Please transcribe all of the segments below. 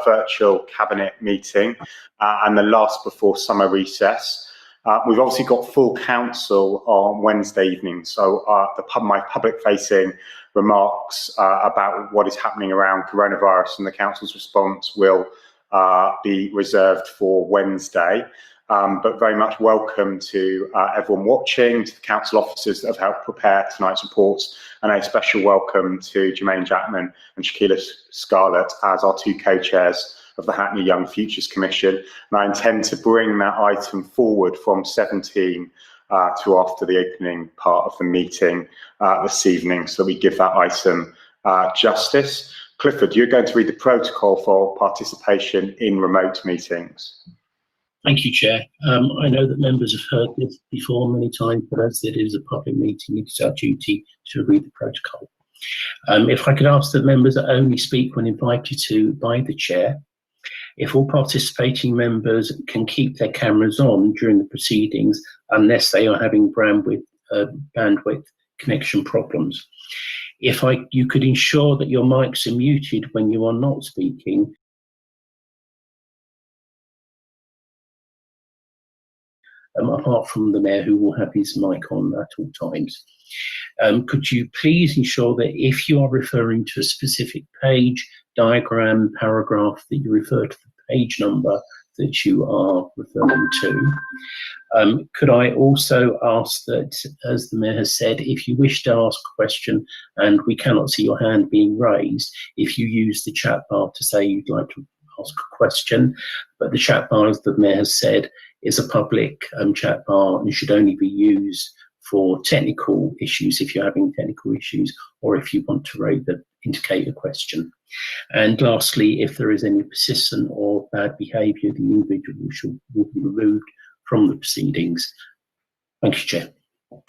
virtual cabinet meeting and the last before summer recess. We've obviously got full council on Wednesday evening, so my public-facing remarks about what is happening around coronavirus and the council's response will be reserved for Wednesday. But very much welcome to everyone watching, to the council officers that have helped prepare tonight's reports, and a special welcome to Jermaine Jackman and Shaquila Scarlett as our two co-chairs of the Hackney Young Futures Commission. And I intend to bring that item forward from 17 to after the opening part of the meeting this evening, so we give that item justice. Clifford, you're going to read the protocol for participation in remote meetings. Thank you, Chair. I know that members have heard this before many times, but as it is a public meeting, it's our duty to read the protocol. If I could ask that members only speak when invited to by the Chair. If all participating members can keep their cameras on during the proceedings, unless they are having bandwidth connection problems. If you could ensure that your mics are muted when you are not speaking, apart from the Mayor, who will have his mic on at all times. Could you please ensure that if you are referring to a specific page, diagram, paragraph, that you refer to the page number that you are referring to? Could I also ask that, as the Mayor has said, if you wish to ask a question and we cannot see your hand being raised, if you use the chat bar to say you'd like to ask a question, but the chat bar, as the Mayor has said, is a public chat bar and should only be used for technical issues if you're having technical issues or if you want to indicate a question. And lastly, if there is any persistent or bad behaviour, the individual will be removed from the proceedings. Thank you, Chair.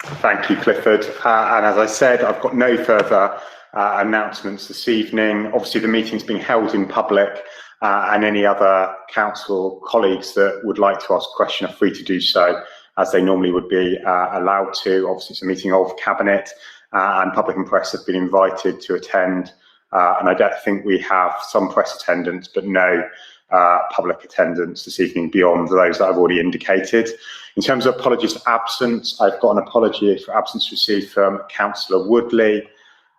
Thank you, Clifford. And as I said, I've got no further announcements this evening. Obviously, the meeting's being held in public, and any other council colleagues that would like to ask a question are free to do so, as they normally would be allowed to. Obviously, it's a meeting of Cabinet, and public and press have been invited to attend. And I don't think we have some press attendance, but no public attendance this evening beyond those that I've already indicated. In terms of apologies for absence, I've got an apology for absence received from Councillor Woodley,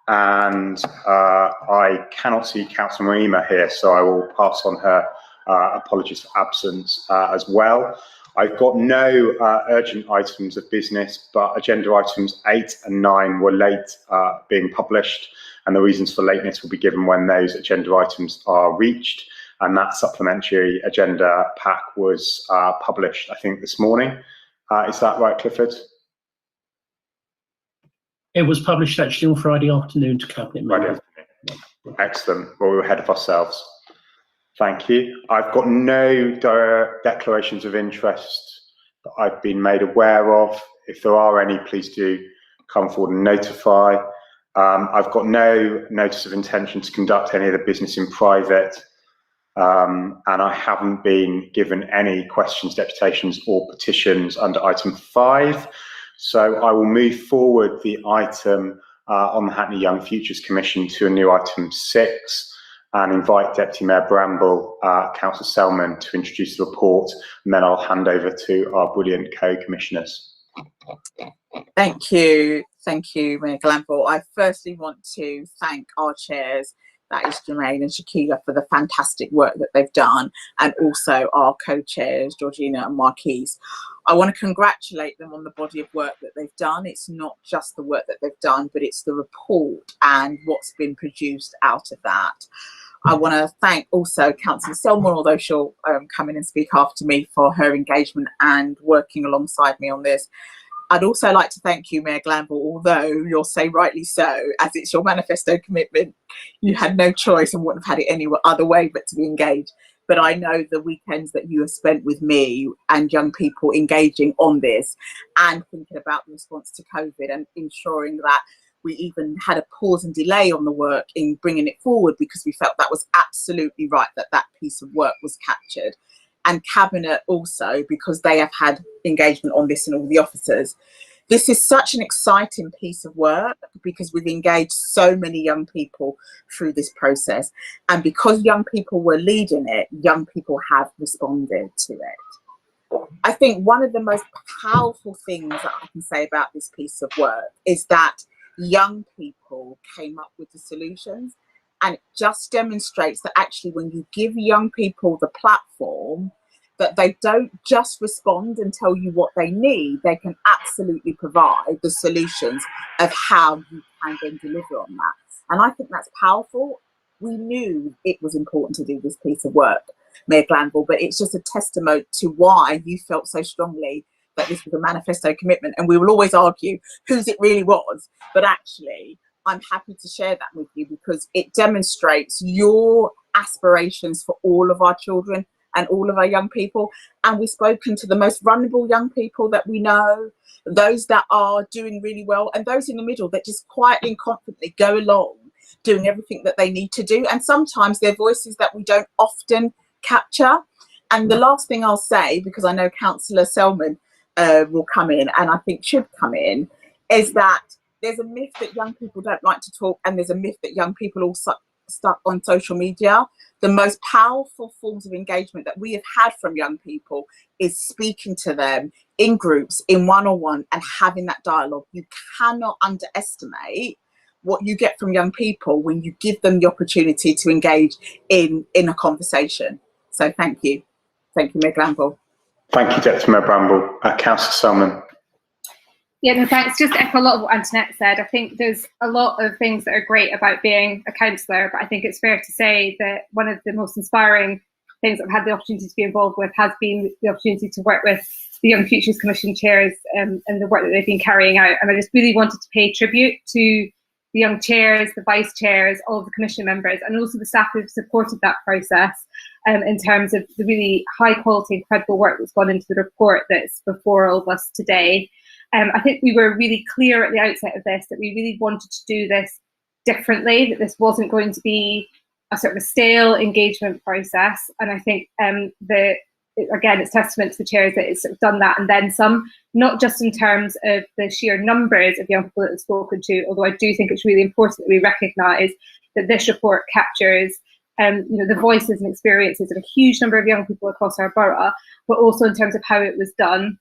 and I cannot see Councillor Marima here, so I will pass on her apologies for absence as well. I've got no urgent items of business, but agenda items 8 and 9 were late being published, and the reasons for lateness will be given when those agenda items are reached. And that supplementary agenda pack was published, I think, this morning. Is that right, Clifford? It was published actually on Friday afternoon to Cabinet members. Excellent. Well, we were ahead of ourselves. Thank you. I've got no declarations of interest that I've been made aware of. If there are any, please do come forward and notify. I've got no notice of intention to conduct any of the business in private, and I haven't been given any questions, deputations or petitions under item 5. So I will move forward the item on the Hackney Young Futures Commission to a new item 6 and invite Deputy Mayor Bramble, Councillor Selman to introduce the report, and then I'll hand over to our brilliant co-commissioners. Thank you, Mayor Glanville. I firstly want to thank our chairs, that is Jermaine and Shaquila, for the fantastic work that they've done, and also our co-chairs, Georgina and Marquise. I want to congratulate them on the body of work that they've done. It's not just the work that they've done, but it's the report and what's been produced out of that. I want to thank also Councillor Selman, although she'll come in and speak after me, for her engagement and working alongside me on this. I'd also like to thank you, Mayor Glanville, although you'll say rightly so, as it's your manifesto commitment, you had no choice and wouldn't have had it any other way but to be engaged. But I know the weekends that you have spent with me and young people engaging on this and thinking about the response to COVID and ensuring that we even had a pause and delay on the work in bringing it forward, because we felt that was absolutely right, that that piece of work was captured. And Cabinet also, because they have had engagement on this and all the officers. This is such an exciting piece of work because we've engaged so many young people through this process. And because young people were leading it, young people have responded to it. I think one of the most powerful things that I can say about this piece of work is that young people came up with the solutions. And it just demonstrates that actually when you give young people the platform, that they don't just respond and tell you what they need, they can absolutely provide the solutions of how you can then deliver on that. And I think that's powerful. We knew it was important to do this piece of work, Mayor Glanville, but it's just a testament to why you felt so strongly that this was a manifesto commitment. And we will always argue whose it really was, but actually I'm happy to share that with you because it demonstrates your aspirations for all of our children and all of our young people. And we've spoken to the most vulnerable young people that we know, those that are doing really well, and those in the middle that just quietly and confidently go along doing everything that they need to do. And sometimes they're voices that we don't often capture. And the last thing I'll say, because I know Councillor Selman will come in, and I think should come in, is that there's a myth that young people don't like to talk, and there's a myth that young people all stuck on social media. The most powerful forms of engagement that we have had from young people is speaking to them in groups, in one-on-one, and having that dialogue. You cannot underestimate what you get from young people when you give them the opportunity to engage in a conversation. So thank you. Thank you, Mayor Glanville. Thank you, Deputy Mayor Bramble. Councillor Selman. Yeah, no, thanks. Just to echo a lot of what Antoinette said. I think there's a lot of things that are great about being a councillor, but I think it's fair to say that one of the most inspiring things I've had the opportunity to be involved with has been the opportunity to work with the Young Futures Commission chairs and the work that they've been carrying out. And I just really wanted to pay tribute to the young chairs, the vice chairs, all of the commission members, and also the staff who've supported that process in terms of the really high quality and credible work that's gone into the report that's before all of us today. I think we were really clear at the outset of this that we really wanted to do this differently, that this wasn't going to be a sort of a stale engagement process. And I think again, it's testament to the chairs that it's sort of done that and then some, not just in terms of the sheer numbers of young people that it's spoken to, although I do think it's really important that we recognise that this report captures the voices and experiences of a huge number of young people across our borough, but also in terms of how it was done.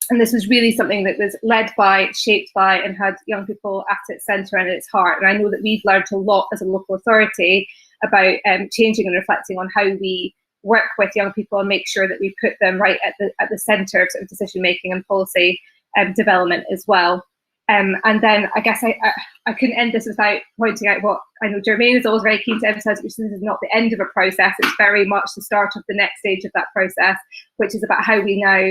And this was really something that was led by, shaped by, and had young people at its centre and at its heart. And I know that we've learned a lot as a local authority about changing and reflecting on how we work with young people and make sure that we put them right at the centre of, sort of decision making and policy development as well. And then I guess I couldn't end this without pointing out what I know Jermaine is always very keen to emphasise, which this is not the end of a process. It's very much the start of the next stage of that process, which is about how we now,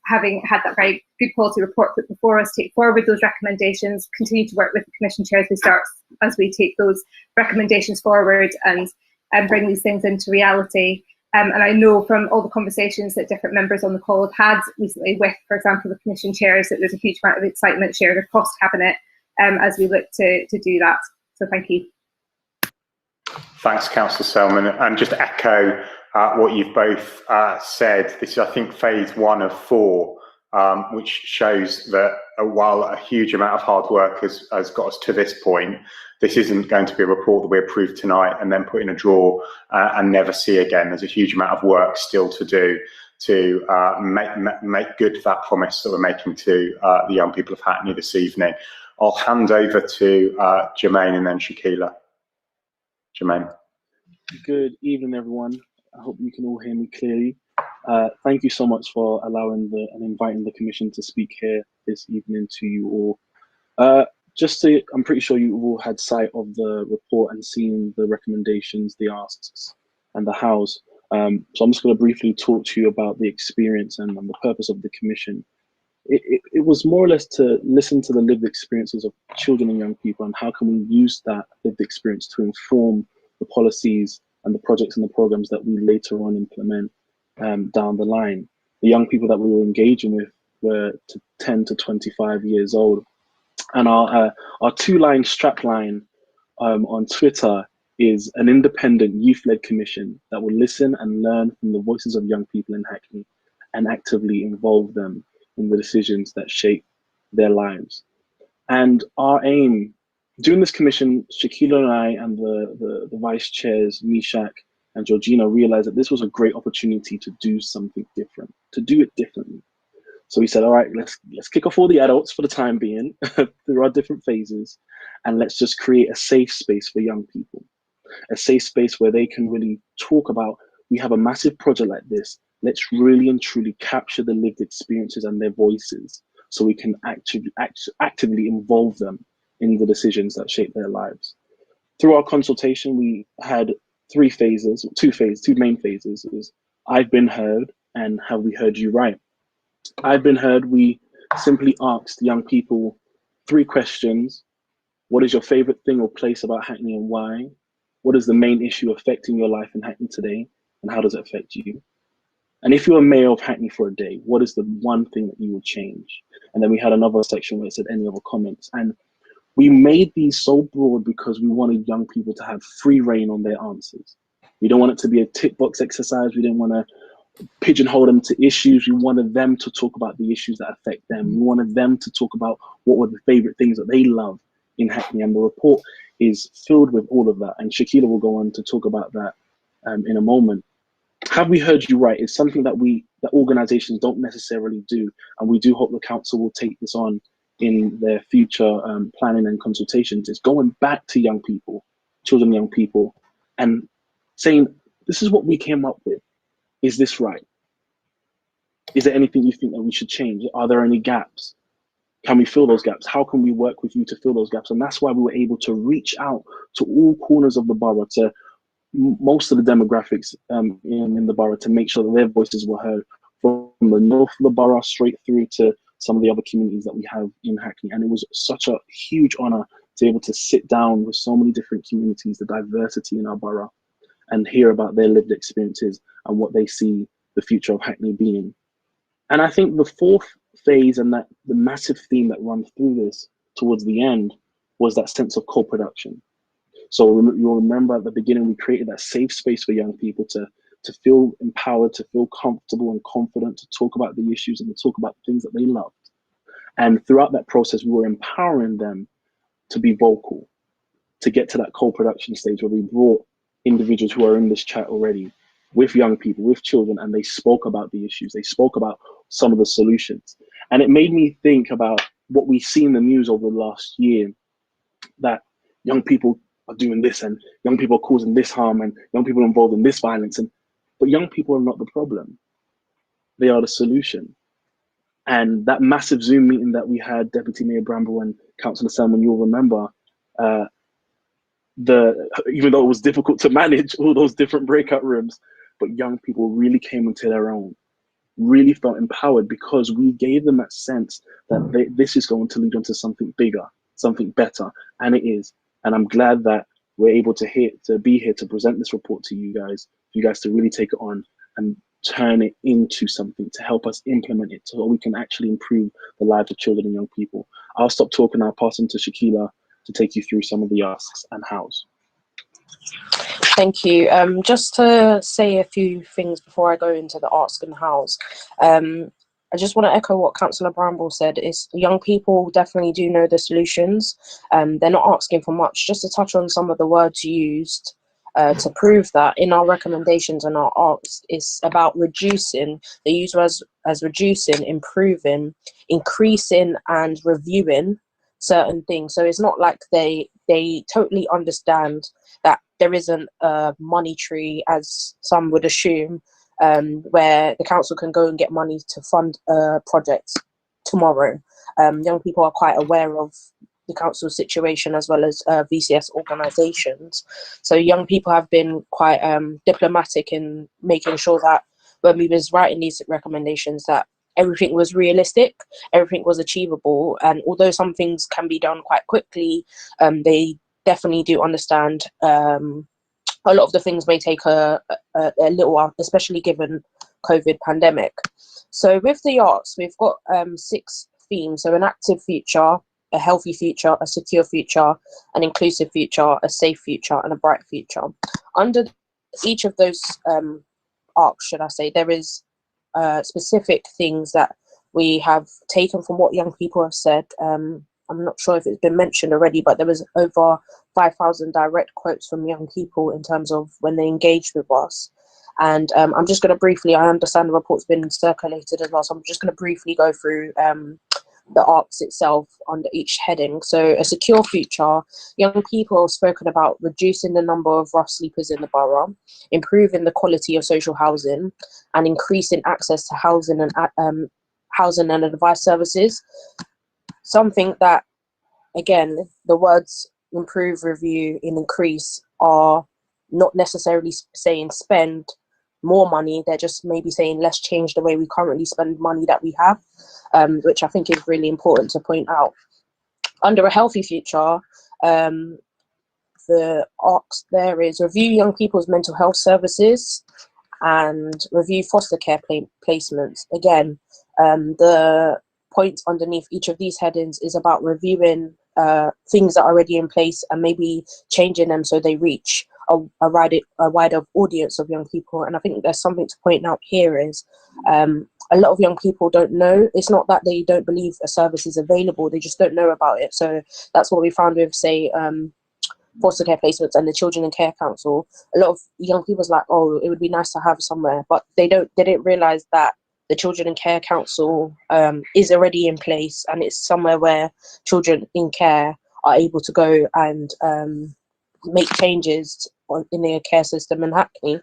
having had that very good quality report put before us, take forward those recommendations, continue to work with the Commission chairs as we take those recommendations forward and bring these things into reality. And I know from all the conversations that different members on the call have had recently with, for example, the Commission chairs, that there's a huge amount of excitement shared across Cabinet as we look to do that. So thank you. Thanks, Councillor Selman. And just echo what you've both said. This is, I think, phase 1 of 4, which shows that while a huge amount of hard work has got us to this point, this isn't going to be a report that we approve tonight and then put in a drawer and never see again. There's a huge amount of work still to do to make good that promise that we're making to the young people of Hackney this evening. I'll hand over to Jermaine and then Shakila. Jermaine. Good evening, everyone. I hope you can all hear me clearly. Thank you so much for allowing and inviting the Commission to speak here this evening to you all. I'm pretty sure you all had sight of the report and seen the recommendations, the asks, and the hows. So I'm just going to briefly talk to you about the experience and the purpose of the Commission. It was more or less to listen to the lived experiences of children and young people, and how can we use that lived experience to inform the policies and the projects and the programs that we later on implement down the line. The young people that we were engaging with were 10 to 25 years old. And our 2-line strapline on Twitter is an independent youth-led commission that will listen and learn from the voices of young people in Hackney and actively involve them in the decisions that shape their lives. And our aim during this commission, Shakila and I and the vice chairs, Mishak and Georgina, realized that this was a great opportunity to do something different, to do it differently. So we said, all right, let's kick off all the adults for the time being through our different phases, and let's just create a safe space for young people, a safe space where they can really talk about, we have a massive project like this. Let's really and truly capture the lived experiences and their voices so we can actively involve them in the decisions that shape their lives. Through our consultation, we had two main phases. It was I've been heard and have we heard you right? I've been heard, we simply asked young people 3 questions. What is your favorite thing or place about Hackney and why? What is the main issue affecting your life in Hackney today? And how does it affect you? And if you're a mayor of Hackney for a day, what is the one thing that you would change? And then we had another section where it said any other comments. And we made these so broad because we wanted young people to have free reign on their answers. We don't want it to be a tick box exercise. We didn't want to pigeonhole them to issues. We wanted them to talk about the issues that affect them. We wanted them to talk about what were the favorite things that they love in Hackney. And the report is filled with all of that. And Shakila will go on to talk about that in a moment. Have we heard you right? It's something that organizations don't necessarily do. And we do hope the council will take this on in their future planning and consultations. It's going back to young people, children, young people, and saying, this is what we came up with. Is this right? Is there anything you think that we should change? Are there any gaps? Can we fill those gaps? How can we work with you to fill those gaps? And that's why we were able to reach out to all corners of the borough, to most of the demographics in the borough, to make sure that their voices were heard, from the north of the borough straight through to some of the other communities that we have in Hackney. And it was such a huge honor to be able to sit down with so many different communities, the diversity in our borough, and hear about their lived experiences and what they see the future of Hackney being. And I think the 4th phase and that the massive theme that runs through this towards the end was that sense of co-production. So you'll remember at the beginning, we created that safe space for young people to feel empowered, to feel comfortable and confident, to talk about the issues and to talk about the things that they loved. And throughout that process, we were empowering them to be vocal, to get to that co-production stage where we brought individuals who are in this chat already with young people, with children, and they spoke about the issues. They spoke about some of the solutions. And it made me think about what we see in the news over the last year, that young people are doing this and young people are causing this harm and young people are involved in this violence. But young people are not the problem. They are the solution. And that massive Zoom meeting that we had, Deputy Mayor Bramble and Councillor Salmon, you'll remember, even though it was difficult to manage all those different breakout rooms, but young people really came into their own, really felt empowered because we gave them that sense that this is going to lead on to something bigger, something better, and it is. And I'm glad that we're able to be here to present this report to you guys, for you guys to really take it on and turn it into something to help us implement it so that we can actually improve the lives of children and young people. I'll stop talking. I'll pass on to Shakila to take you through some of the asks and hows. Thank you. Just to say a few things before I go into the ask and hows. I just want to echo what Councillor Bramble said. Is young people definitely do know the solutions. They're not asking for much. Just to touch on some of the words used to prove that in our recommendations and our asks is about reducing. They use words as reducing, improving, increasing, and reviewing certain things. So it's not like they totally understand that there isn't a money tree, as some would assume, where the council can go and get money to fund a project tomorrow. Young people are quite aware of the council situation as well as VCS organisations. So young people have been quite diplomatic in making sure that when we was writing these recommendations that everything was realistic, everything was achievable, and although some things can be done quite quickly, they definitely do understand a lot of the things may take a little while, especially given COVID pandemic. So with the arts, we've got 6 themes. So an active future, a healthy future, a secure future, an inclusive future, a safe future, and a bright future. Under each of those arcs, should I say, there is specific things that we have taken from what young people have said. I'm not sure if it's been mentioned already, but there was over 5,000 direct quotes from young people in terms of when they engaged with us. And I'm just going to briefly, I understand the report's been circulated as well, so I'm just going to briefly go through the arcs itself under each heading. So a secure future, young people have spoken about reducing the number of rough sleepers in the borough, improving the quality of social housing, and increasing access to housing and advice services. Something that, again, the words improve, review, and increase are not necessarily saying spend more money. They're just maybe saying let's change the way we currently spend money that we have, which I think is really important to point out. Under a healthy future, the arcs there is review young people's mental health services and review foster care placements. Again, the point underneath each of these headings is about reviewing things that are already in place and maybe changing them so they reach a wider audience of young people. And I think there's something to point out here is a lot of young people don't know. It's not that they don't believe a service is available, they just don't know about it. So that's what we found with, say, foster care placements and the Children in Care Council. A lot of young people's like, oh, it would be nice to have somewhere, but they didn't realize that the Children in Care Council is already in place, and it's somewhere where children in care are able to go and make changes in their care system in Hackney.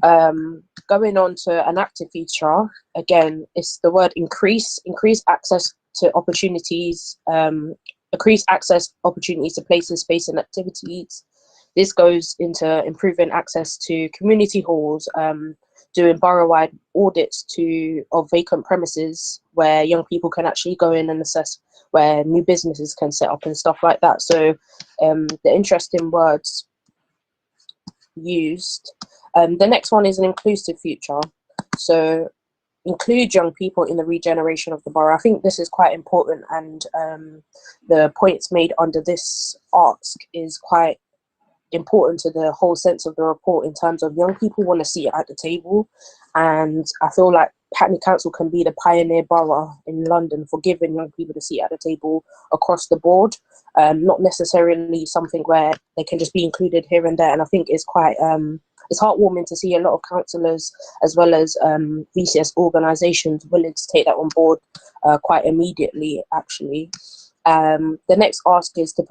Going on to an active feature, again, it's the word increase access to opportunities, increase access opportunities to places, space and activities. This goes into improving access to community halls, doing borough-wide audits of vacant premises where young people can actually go in and assess where new businesses can set up and stuff like that. So the interesting words used. The next one is an inclusive future. So include young people in the regeneration of the borough. I think this is quite important, and the points made under this ask is quite important to the whole sense of the report in terms of young people want to see it at the table. And I feel like Hackney Council can be the pioneer borough in London for giving young people to see at the table across the board, not necessarily something where they can just be included here and there. And I think it's quite it's heartwarming to see a lot of councillors as well as VCS organisations willing to take that on board quite immediately, actually. The next ask is to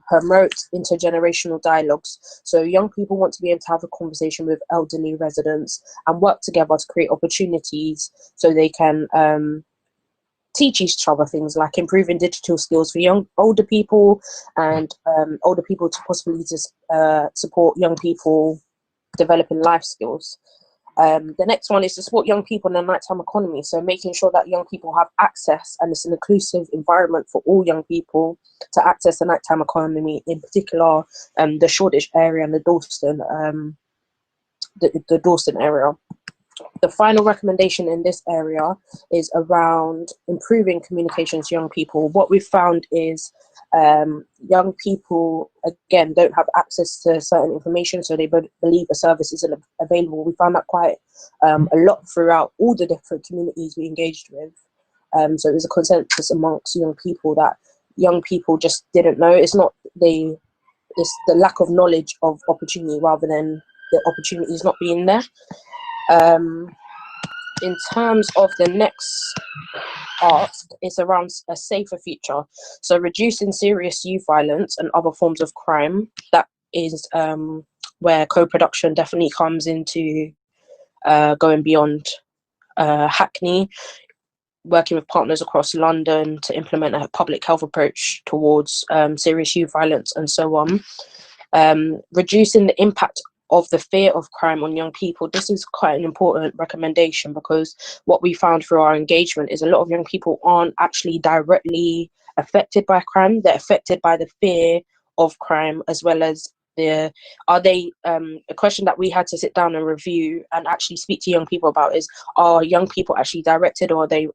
promote intergenerational dialogues. So young people want to be able to have a conversation with elderly residents and work together to create opportunities so they can teach each other things like improving digital skills for older people, and older people to possibly just support young people developing life skills. The next one is to support young people in the nighttime economy. So making sure that young people have access, and it's an inclusive environment for all young people to access the nighttime economy, in particular the Shoreditch area and the Dalston area. The final recommendation in this area is around improving communication to young people. What we've found is young people, again, don't have access to certain information, so they believe a service isn't available. We found that quite a lot throughout all the different communities we engaged with. So it was a consensus amongst young people that young people just didn't know. It's the lack of knowledge of opportunity rather than the opportunities not being there. In terms of the next ask, it's around a safer future. So reducing serious youth violence and other forms of crime. That is where co-production definitely comes into going beyond Hackney, working with partners across London to implement a public health approach towards serious youth violence and so on. Reducing the impact of the fear of crime on young people. This is quite an important recommendation, because what we found through our engagement is a lot of young people aren't actually directly affected by crime. They're affected by the fear of crime, as well as a question that we had to sit down and review and actually speak to young people about is, are young people actually directed, or are they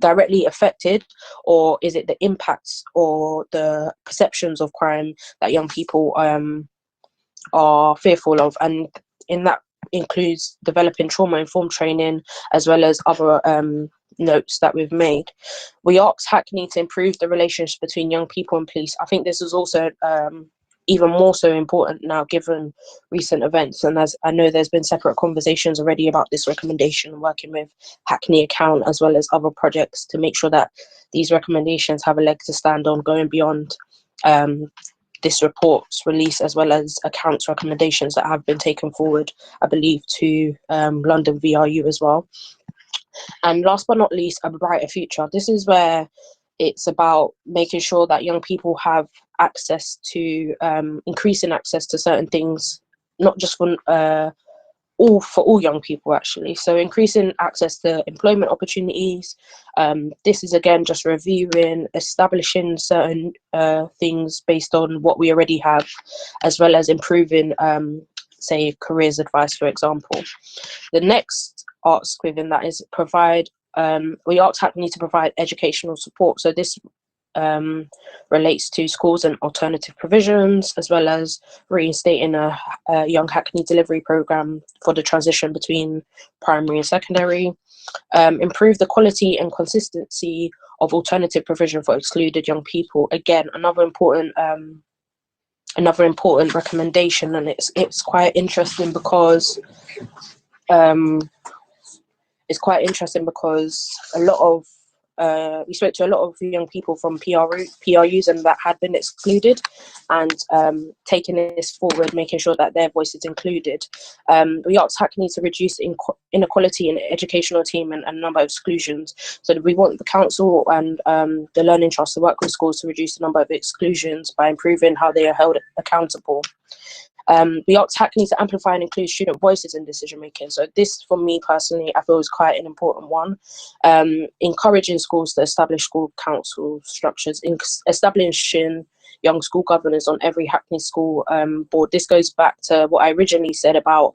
directly affected, or is it the impacts or the perceptions of crime that young people are fearful of? And in that includes developing trauma-informed training, as well as other notes that we've made. We asked Hackney to improve the relationship between young people and police. I think this is also even more so important now given recent events, and as I know there's been separate conversations already about this recommendation, working with Hackney Account as well as other projects to make sure that these recommendations have a leg to stand on, going beyond this report's release, as well as accounts recommendations that have been taken forward, I believe, to London VRU as well. And last but not least, a brighter future. This is where it's about making sure that young people have access to, increasing access to certain things, not just for all young people actually. So increasing access to employment opportunities. This is again just reviewing, establishing certain things based on what we already have, as well as improving, say, careers advice, for example. The next ask within that is provide. We asked Hackney to provide educational support. So this relates to schools and alternative provisions, as well as reinstating a young Hackney delivery program for the transition between primary and secondary. Improve the quality and consistency of alternative provision for excluded young people. Again, another important recommendation, and it's quite interesting because a lot of we spoke to a lot of young people from PRUs and that had been excluded, and taking this forward, making sure that their voice is included. We asked Hackney to reduce inequality in the educational team and number of exclusions. So we want the council and the Learning Trust to work with schools to reduce the number of exclusions by improving how they are held accountable. We asked Hackney to amplify and include student voices in decision making. So this, for me personally, I feel is quite an important one. Encouraging schools to establish school council structures, establishing young school governors on every Hackney school board. This goes back to what I originally said about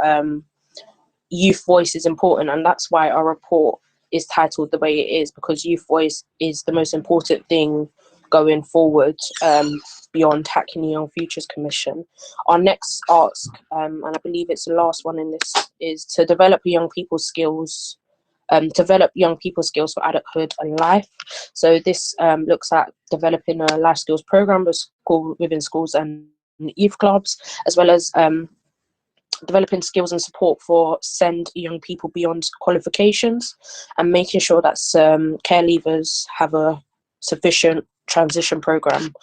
youth voice is important, and that's why our report is titled the way it is, because youth voice is the most important thing going forward, beyond Hackney Young Futures Commission. Our next ask, and I believe it's the last one in this, is to develop young people's skills for adulthood and life. So this looks at developing a life skills program within schools and youth clubs, as well as developing skills and support for send young people beyond qualifications, and making sure that care leavers have a sufficient transition program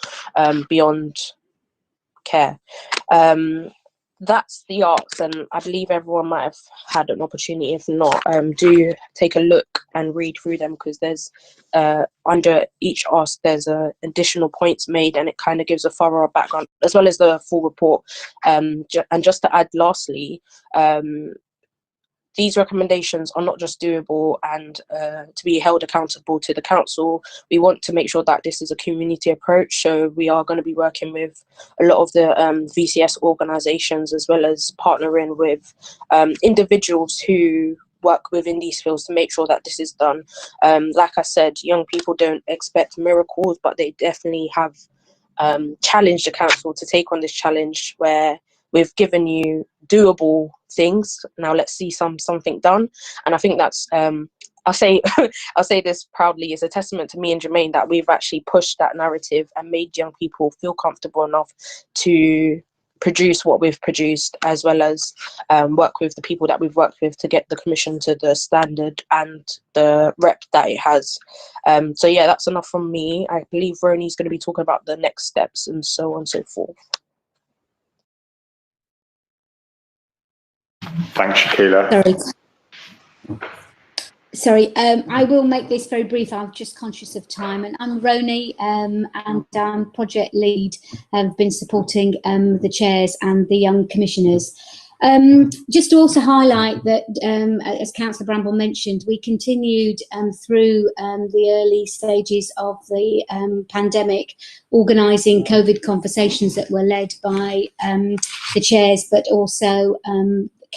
beyond care. That's the arts, and I believe everyone might have had an opportunity. If not, do take a look and read through them, because there's under each ask there's additional points made, and it kind of gives a thorough background as well as the full report. And just to add lastly, these recommendations are not just doable and to be held accountable to the council. We want to make sure that this is a community approach. So we are going to be working with a lot of the VCS organisations, as well as partnering with individuals who work within these fields to make sure that this is done. Like I said, young people don't expect miracles, but they definitely have challenged the council to take on this challenge, where we've given you doable things. Now let's see something done. And I think that's I'll say this proudly, is a testament to me and Jermaine that we've actually pushed that narrative and made young people feel comfortable enough to produce what we've produced, as well as work with the people that we've worked with to get the commission to the standard and the rep that it has. So yeah, that's enough from me. I believe Roni's going to be talking about the next steps and so on and so forth. Thanks, Shakila. Sorry, I will make this very brief. I'm just conscious of time, and I'm Roni, and I'm project lead. I've been supporting the chairs and the young commissioners. Just to also highlight that, as Councillor Bramble mentioned, we continued through the early stages of the pandemic, organising COVID conversations that were led by the chairs, but also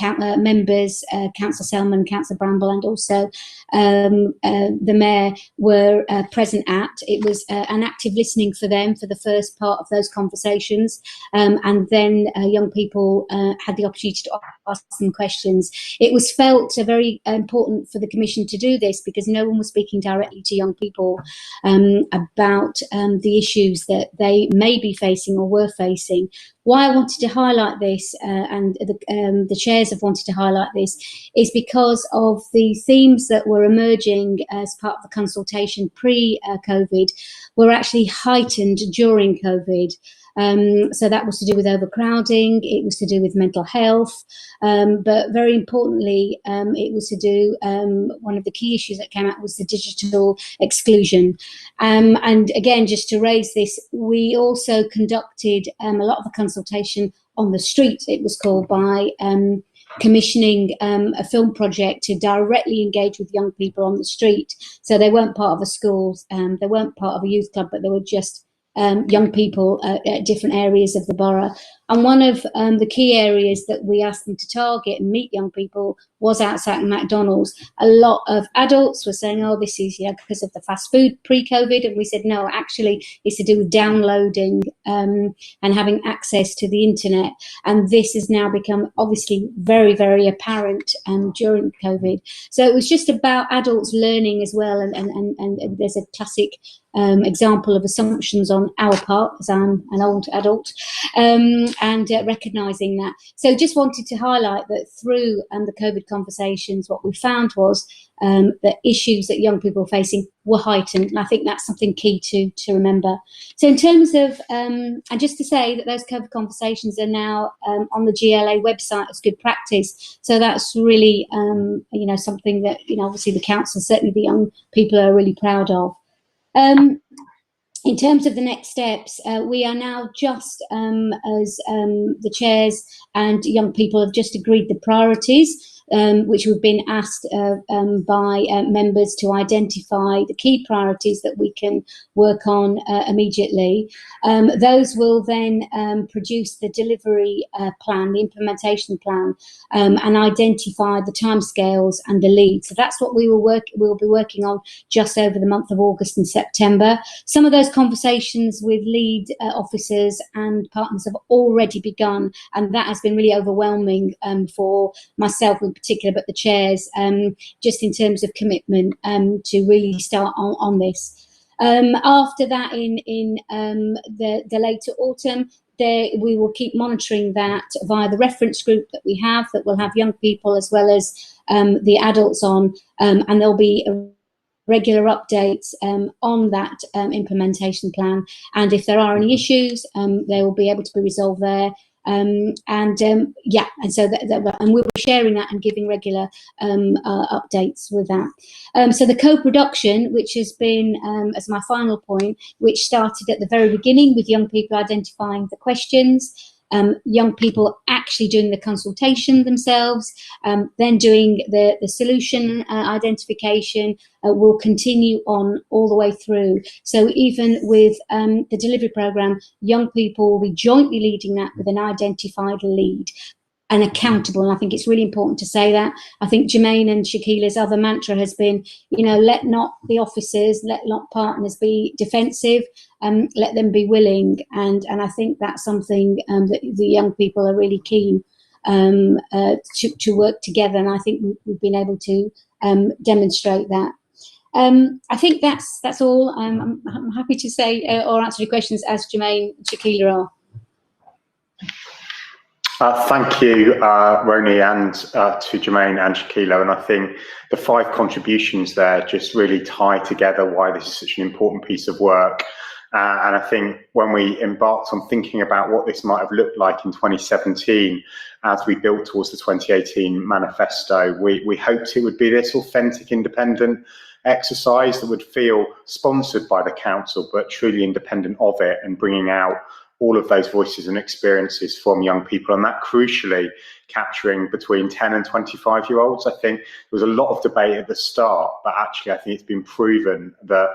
members, Councillor Selman, Councillor Bramble, and also the Mayor were present at. It was an active listening for them for the first part of those conversations, and then young people had the opportunity to ask them questions. It was felt very important for the Commission to do this because no one was speaking directly to young people about the issues that they may be facing or were facing. Why I wanted to highlight this, and the chairs have wanted to highlight this, is because of the themes that were emerging as part of the consultation pre-COVID were actually heightened during COVID. So that was to do with overcrowding, it was to do with mental health, but very importantly, it was to do, one of the key issues that came out was the digital exclusion. And again, just to raise this, we also conducted a lot of the consultation on the street, it was called, by commissioning a film project to directly engage with young people on the street. So they weren't part of a school, they weren't part of a youth club, but they were just young people at different areas of the borough. And one of the key areas that we asked them to target and meet young people was outside McDonald's. A lot of adults were saying, oh, this is because of the fast food pre-COVID. And we said, no, actually, it's to do with downloading and having access to the internet. And this has now become obviously very, very apparent during COVID. So it was just about adults learning as well. And there's a classic example of assumptions on our part, as I'm an old adult, and recognising that. So just wanted to highlight that through the COVID conversations, what we found was the issues that young people were facing were heightened. And I think that's something key to remember. So in terms of, and just to say that those COVID conversations are now on the GLA website as good practice. So that's really, something that, obviously the council, certainly the young people, are really proud of. In terms of the next steps, we are now just, as the chairs and young people have just agreed the priorities, which we've been asked by members to identify the key priorities that we can work on immediately. Those will then produce the delivery plan, the implementation plan, and identify the timescales and the lead. So that's what we'll be working on just over the month of August and September. Some of those conversations with lead officers and partners have already begun, and that has been really overwhelming for myself in particular, but the chairs, just in terms of commitment to really start on this. After that, in the later autumn, we will keep monitoring that via the reference group that we have, that will have young people as well as the adults on, and there'll be regular updates on that implementation plan. And if there are any issues, they will be able to be resolved there. And so we'll be sharing that and giving regular updates with that. So the co-production, which has been, as my final point, which started at the very beginning with young people identifying the questions, young people actually doing the consultation themselves, then doing the solution identification, will continue on all the way through. So even with the delivery programme, young people will be jointly leading that with an identified lead and accountable. And I think it's really important to say that. I think Jermaine and Shakila's other mantra has been, let not the officers, let not partners be defensive, let them be willing. And I think that's something that the young people are really keen to work together. And I think we've been able to demonstrate that. I think that's all. I'm happy to say or answer your questions as Jermaine and Shakila are. Thank you, Roni, and to Jermaine and Shakila. And I think the 5 contributions there just really tie together why this is such an important piece of work. And I think when we embarked on thinking about what this might have looked like in 2017, as we built towards the 2018 manifesto, we hoped it would be this authentic, independent exercise that would feel sponsored by the council, but truly independent of it, and bringing out all of those voices and experiences from young people, and that crucially capturing between 10 and 25-year-olds. I think there was a lot of debate at the start, but actually I think it's been proven that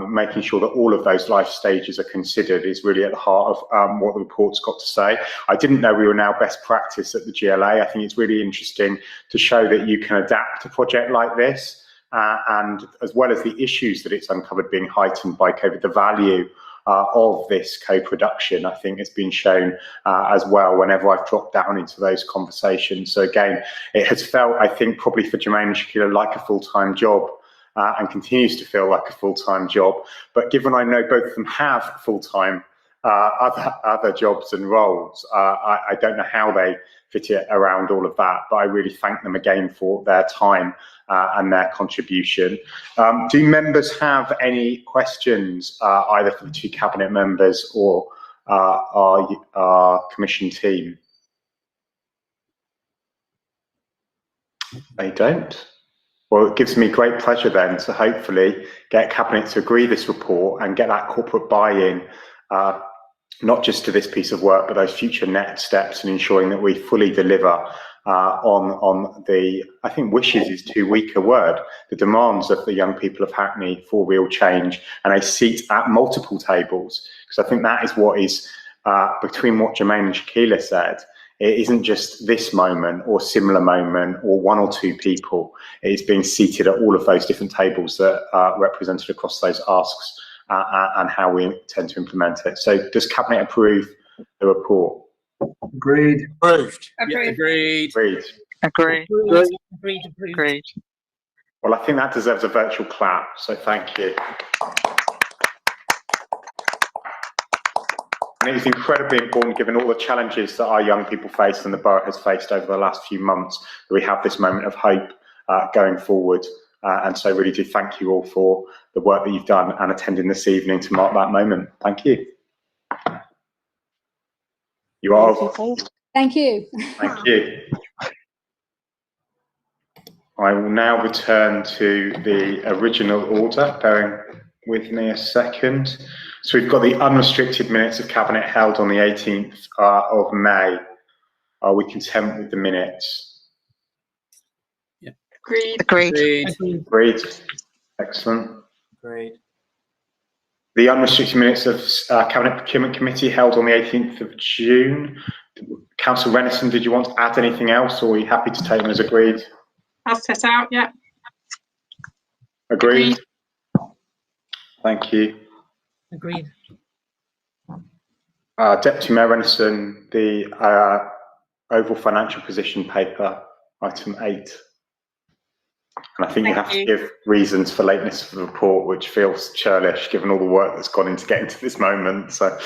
making sure that all of those life stages are considered is really at the heart of what the report's got to say. I didn't know we were now best practice at the GLA. I think it's really interesting to show that you can adapt a project like this, and as well as the issues that it's uncovered being heightened by COVID, the value of this co-production, I think, has been shown as well whenever I've dropped down into those conversations. So again, it has felt, I think, probably for Jermaine and Shakila, like a full-time job, and continues to feel like a full-time job. But given I know both of them have full-time other jobs and roles, I don't know how they fit it around all of that, but I really thank them again for their time and their contribution. Do members have any questions, either for the two cabinet members or our commission team? They don't. Well, it gives me great pleasure then to hopefully get Cabinet to agree this report and get that corporate buy-in, not just to this piece of work, but those future next steps, and ensuring that we fully deliver on the, I think wishes is too weak a word, the demands of the young people of Hackney for real change and a seat at multiple tables. Because I think that is what is, between what Jermaine and Shakila said, it isn't just this moment or similar moment or one or two people. It is being seated at all of those different tables that are represented across those asks and how we intend to implement it. So does Cabinet approve the report? Agreed. Approved. Approved. Yeah, agreed. Agreed. Agreed. Agreed. Agreed. Well, I think that deserves a virtual clap, so thank you. And it is incredibly important, given all the challenges that our young people face and the borough has faced over the last few months, that we have this moment of hope going forward. And so I really do thank you all for the work that you've done and attending this evening to mark that moment. Thank you. You are. Thank you. Thank you. I will now return to the original order. Bearing with me a second. So we've got the unrestricted minutes of Cabinet held on the 18th of May. Are we content with the minutes? Yeah. Agreed. Agreed. Agreed. Excellent. Agreed. The unrestricted minutes of Cabinet Procurement Committee held on the 18th of June. Councillor Renison, did you want to add anything else, or are you happy to take them as agreed? As set out, yeah. Agreed. Thank you. Agreed. Deputy Mayor Renison, the overall financial position paper, item 8. And I think you have to give reasons for lateness of the report, which feels churlish given all the work that's gone into getting to this moment. So,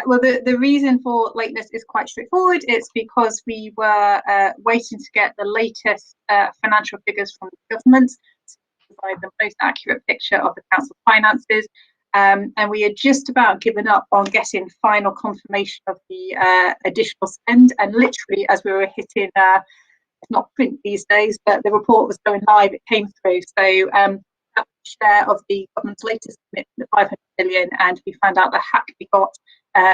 well, the reason for lateness is quite straightforward. It's because we were waiting to get the latest financial figures from the government to provide the most accurate picture of the council finances. And we had just about given up on getting final confirmation of the additional spend. And literally, as we were hitting, it's not print these days, but the report was going live, it came through. So that share of the government's latest commitment of 500 million, and we found out that Hackney got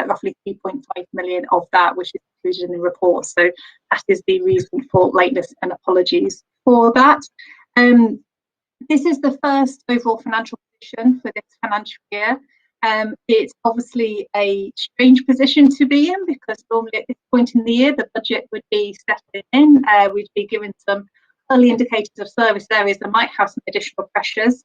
roughly 3.5 million of that, which is included in the report. So that is the reason for lateness, and apologies for that. This is the first overall financial position for this financial year. It's obviously a strange position to be in, because normally at this point in the year the budget would be settling in. We'd be given some early indicators of service areas that might have some additional pressures.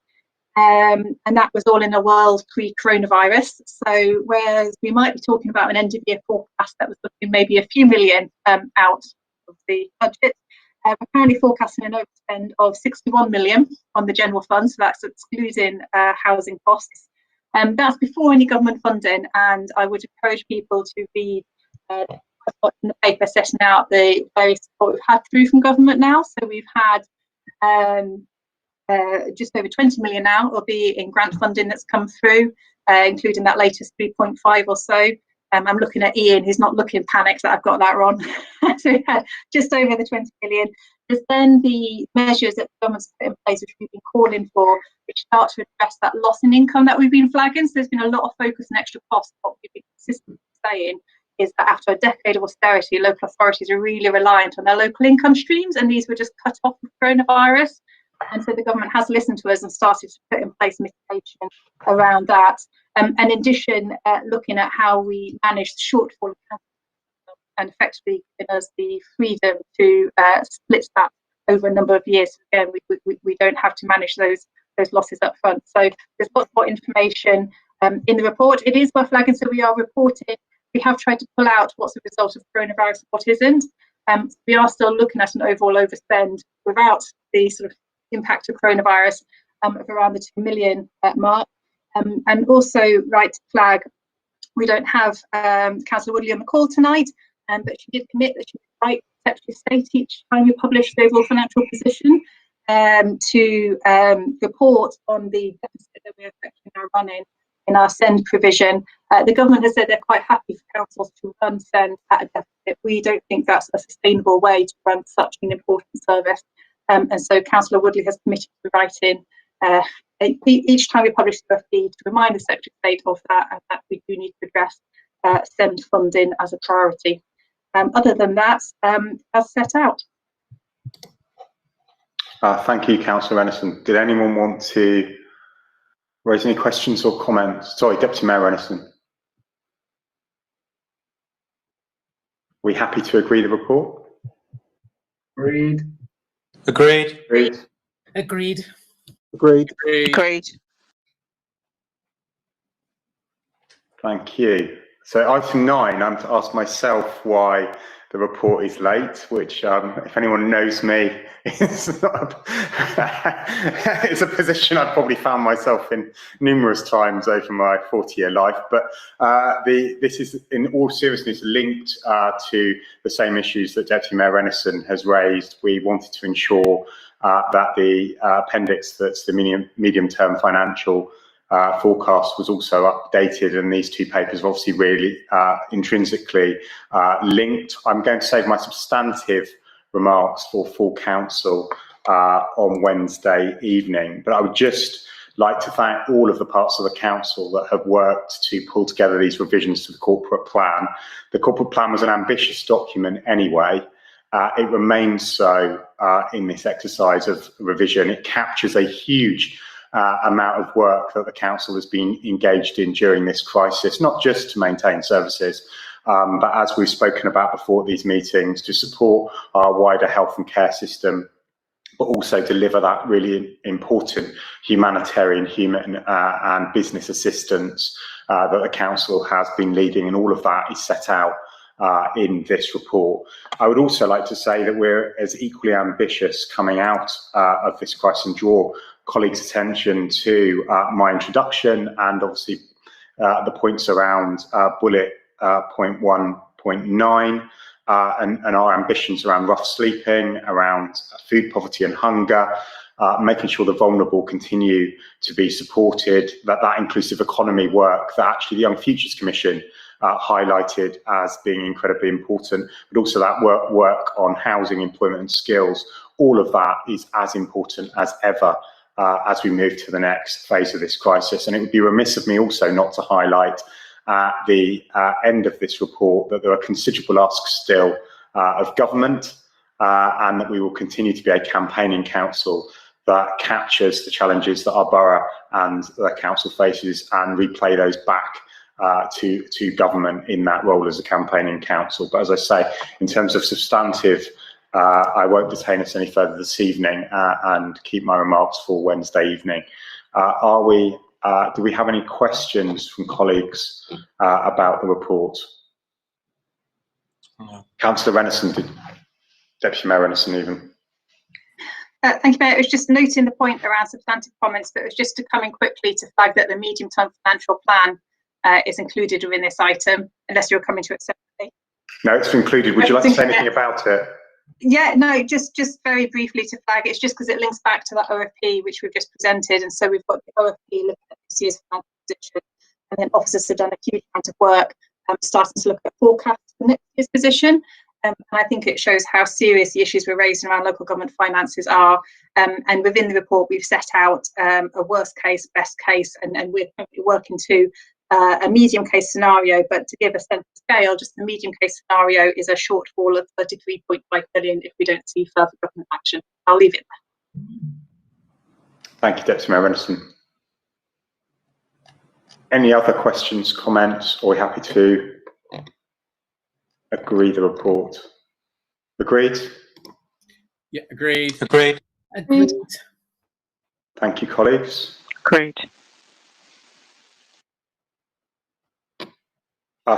And that was all in a world pre-coronavirus. So whereas we might be talking about an end of year forecast that was looking maybe a few million out of the budget, we're currently forecasting an overspend of 61 million on the general fund. So that's excluding housing costs. That's before any government funding, and I would encourage people to read in the paper setting out the various support we've had through from government now. So we've had just over 20 million now will be in grant funding that's come through, including that latest 3.5 or so. I'm looking at Ian, who's not looking panicked that I've got that wrong. So yeah, just over the 20 million. There's then the measures that the government's put in place, which we've been calling for, which start to address that loss in income that we've been flagging. So there's been a lot of focus on extra costs. What we've been consistently saying is that after a decade of austerity, local authorities are really reliant on their local income streams, and these were just cut off with coronavirus. And so the government has listened to us and started to put in place mitigation around that. And in addition, looking at how we manage the shortfall and effectively giving us the freedom to split that over a number of years. Again, we don't have to manage those losses up front. So there's lots more information in the report. It is worth flagging, so we are reporting. We have tried to pull out what's a result of coronavirus and what isn't. We are still looking at an overall overspend without the sort of impact of coronavirus of around the 2 million mark. And also, right to flag, we don't have Councillor Woodley on the call tonight, but she did commit that she would write Secretary of State each time we publish the overall financial position to report on the deficit that we're effectively now running in our SEND provision. The government has said they're quite happy for councils to run SEND at a deficit. We don't think that's a sustainable way to run such an important service. And so Councillor Woodley has committed to writing each time we publish the UFP to remind the Secretary of State of that, and that we do need to address SEND funding as a priority. Other than that, as set out. Thank you, Councillor Renison. Did anyone want to raise any questions or comments? Sorry, Deputy Mayor Renison. Are we happy to agree the report? Agreed. Agreed. Agreed. Agreed. Agreed. Agreed. Thank you. So item 9, I'm to ask myself why the report is late, which if anyone knows me, it's a position I've probably found myself in numerous times over my 40-year life. But this is in all seriousness linked to the same issues that Deputy Mayor Renison has raised. We wanted to ensure that the appendix, that's the medium-term financial forecast, was also updated, and these two papers are obviously really intrinsically linked. I'm going to save my substantive remarks for full council on Wednesday evening, but I would just like to thank all of the parts of the council that have worked to pull together these revisions to the corporate plan. The corporate plan was an ambitious document anyway. It remains so in this exercise of revision. It captures a huge amount of work that the council has been engaged in during this crisis, not just to maintain services, but as we've spoken about before at these meetings, to support our wider health and care system, but also deliver that really important humanitarian, and business assistance that the council has been leading, and all of that is set out in this report. I would also like to say that we're as equally ambitious coming out of this crisis, and draw colleagues' attention to my introduction and obviously the points around bullet point 1.9 and our ambitions around rough sleeping, around food poverty and hunger, making sure the vulnerable continue to be supported, that inclusive economy work that actually the Young Futures Commission highlighted as being incredibly important, but also that work on housing, employment and skills. All of that is as important as ever as we move to the next phase of this crisis. And it would be remiss of me also not to highlight at the end of this report that there are considerable asks still of government, and that we will continue to be a campaigning council that captures the challenges that our borough and the council faces and replay those back to government in that role as a campaigning council. But as I say, in terms of substantive, I won't detain us any further this evening and keep my remarks for Wednesday evening. Do we have any questions from colleagues about the report? No. Councillor Renison, Deputy Mayor Renison even. Thank you, Mayor. It was just noting the point around substantive comments, but it was just to come in quickly to flag that the medium-term financial plan is included within this item, unless you're coming to it separately. No, it's included. Would you like to say anything about it? Yeah, no, just very briefly to flag, it's just because it links back to that OFP which we've just presented, and so we've got the OFP looking at this year's financial position, and then officers have done a huge amount of work starting to look at forecasts for next year's position, and I think it shows how serious the issues we're raising around local government finances are, and within the report we've set out a worst case, best case, and we're currently working to a medium case scenario, but to give a sense of scale, just the medium case scenario is a shortfall of 33.5 billion if we don't see further government action. I'll leave it there. Thank you, Deputy Mayor Renderson. Any other questions, comments, or are we happy to agree the report? Agreed? Yeah, agreed. Agreed. Agreed. Thank you, colleagues. Agreed.